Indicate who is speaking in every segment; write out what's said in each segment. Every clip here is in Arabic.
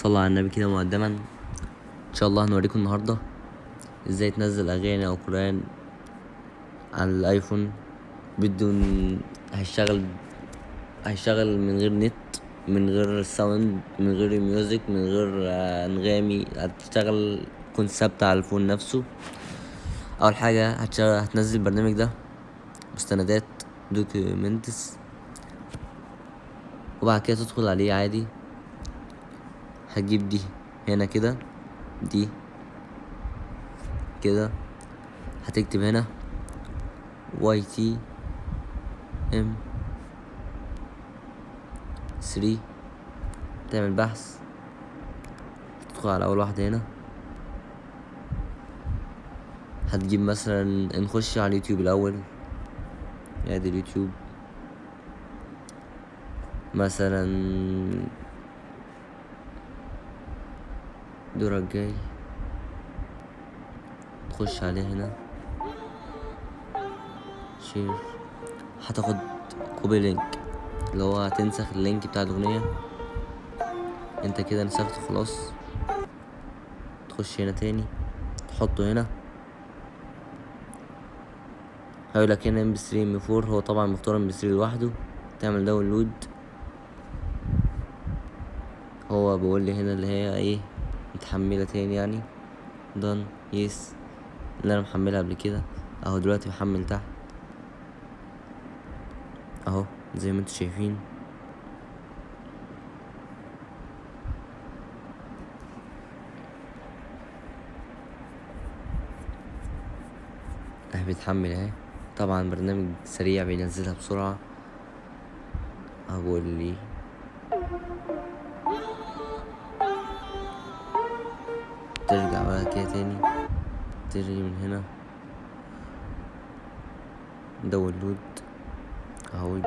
Speaker 1: صلى على النبي كده مقدما. ان شاء الله هنوريكم النهارده ازاي تنزل اغاني او قران على الايفون بدون هيشتغل من غير نت، من غير ساوند، من غير ميوزك، من غير انغامي. هتشتغل كونسبت على الفون نفسه. اول حاجه هتنزل البرنامج ده مستندات دوكيومنتس، وبعد كده تدخل عليه عادي. هتجيب دي هنا كده، دي كده، هتكتب هنا YTM3، تعمل بحث، تدخل على اول واحدة هنا. هتجيب مثلا، نخش على اليوتيوب الاول، ادي اليوتيوب مثلا، دورك جاي، تخش عليه هنا شير، هتاخد كوبي لينك اللي هو هتنسخ اللينك بتاع الاغنية. انت كده نسخته خلاص. تخش هنا تاني، تحطه هنا، هيقولك هنا MP3 MP4. هو طبعا مختار MP3 لوحده. تعمل داونلود. هو بيقول لي هنا اللي هي ايه، متحملة تاني يعني. دان يس، اللي انا محملها قبل كده اهو. دلوقتي بحمل تحت اهو زي ما انتوا شايفين. اهي بتحمل اهي. طبعا برنامج سريع بينزلها بسرعة اهو. بيقول لي ترجع بقى كده تاني، تيجي من هنا داونلود اهو.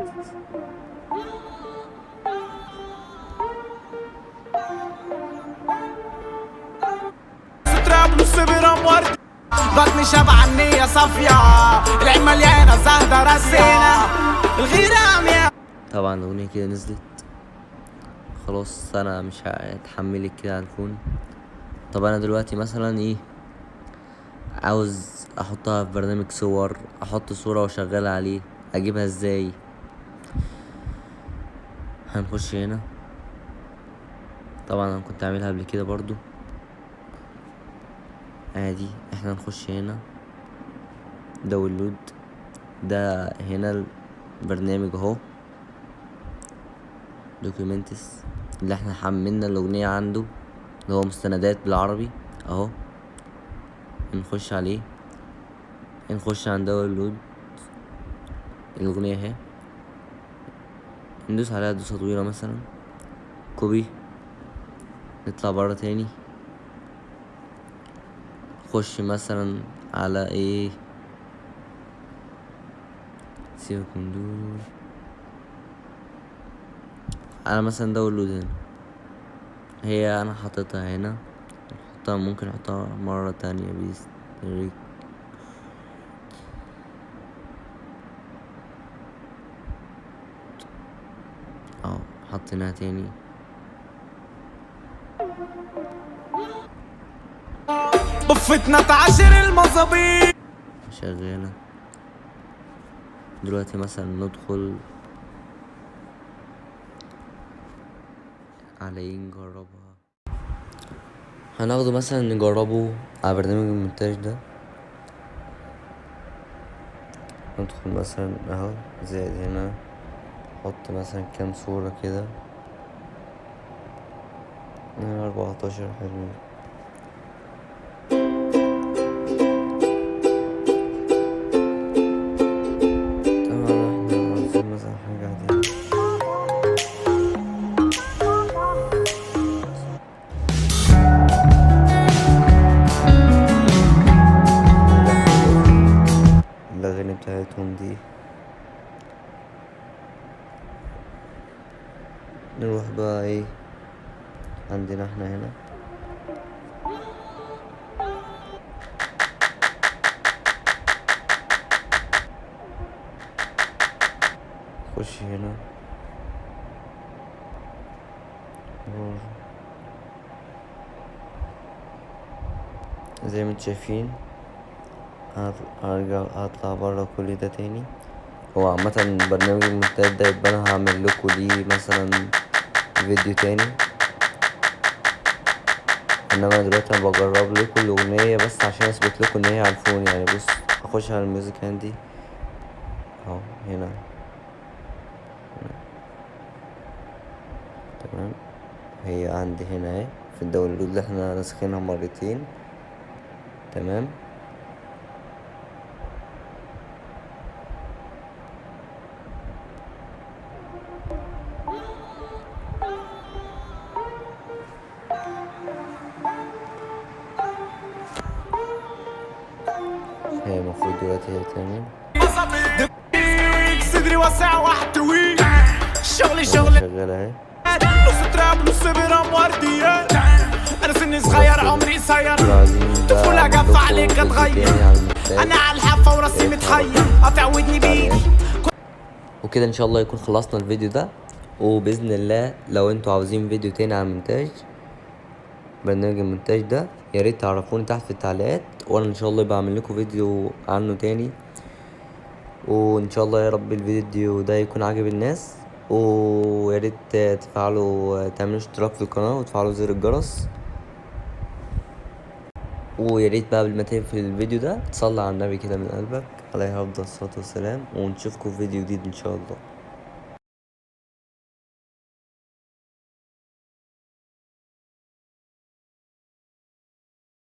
Speaker 2: بطني شبع النية صافية، العين مليانة زهدة رسينا الغيرة عمياء.
Speaker 1: طبعا الاغنية كده نزلت خلاص. انا مش هتحملك كده على الفون. طب انا دلوقتي مثلا ايه، عاوز احطها في برنامج صور، احط صورة واشغلها عليه. اجيبها ازاي؟ هنخش هنا. طبعا انا كنت عاملها قبل كده برضو عادي. احنا نخش هنا داونلود. ده هنا البرنامج اهو، دوكيومنتس، اللي احنا حملنا الاغنية عنده، اللي هو مستندات بالعربي اهو. نخش عليه، نخش عند داونلود الاغنية اهي، ندوس عليها دوسة طويلة مثلا، كوبي، نطلع برا تاني. خش مثلا على ايه، سيبك من دول، على مثلا داونلود هنا. هي انا حاططها هنا، ممكن احطها مرة تانية بيس اهو. حطيناها تاني.
Speaker 2: بفتنا تعاشر المظابيط
Speaker 1: شغالة دلوقتي. مثلا ندخل على ايه، نجربها. هناخده مثلا نجربه على برنامج المونتاج ده. ندخل مثلا اهو زائد هنا، نحط مثلا كام صورة كده، 14 حلو. طبعا احنا عاوزين مثلا حاجة عادية. الأغاني بتاعتهم دي. نروح بقى ايه عندنا احنا هنا، خش هنا زي ما انتم شايفين هرجع اطلع برا كل ده تاني. هو عامة برنامج المونتاج ده يبقى انا هعمل لكم ليه مثلا فيديو تاني، انما انا دلوقتي انا بجرب لكم الاغنية بس عشان اثبت لكم ان هي على الفون. يعني بص هخش على الميوزك عندي اهو هنا، تمام. هي عندي هنا اهي في الداونلود اللي احنا ناسخينها مرتين، تمام. هي المفروض دلوقتي هي تعمل
Speaker 2: صدري واسع واحتوي، شغلي
Speaker 1: شغالة اهي.
Speaker 2: نص تراب نص برام ورديات، انا سني صغير عمري قصير، طفولة جف عليك اتغير، انا على الحافة وراسي متحير قاطع ودني بايدي.
Speaker 1: وكده ان شاء الله يكون خلصنا الفيديو ده، وباذن الله لو انتوا عاوزين فيديو تاني عن المونتاج، برنامج المونتاج ده، يا ريت تعرفوني تحت في التعليقات، وانا ان شاء الله بعمل لكم فيديو عنه تاني. وان شاء الله يا رب الفيديو ده يكون عاجب الناس، ويا ريت تفعلوا تعملوا اشتراك في القناة وتفعلوا زر الجرس. ويا ريت بقى قبل ما تقفل الفيديو ده تصلي على النبي كده من قلبك عليه افضل الصلاة والسلام، ونشوفكم في فيديو جديد ان شاء الله.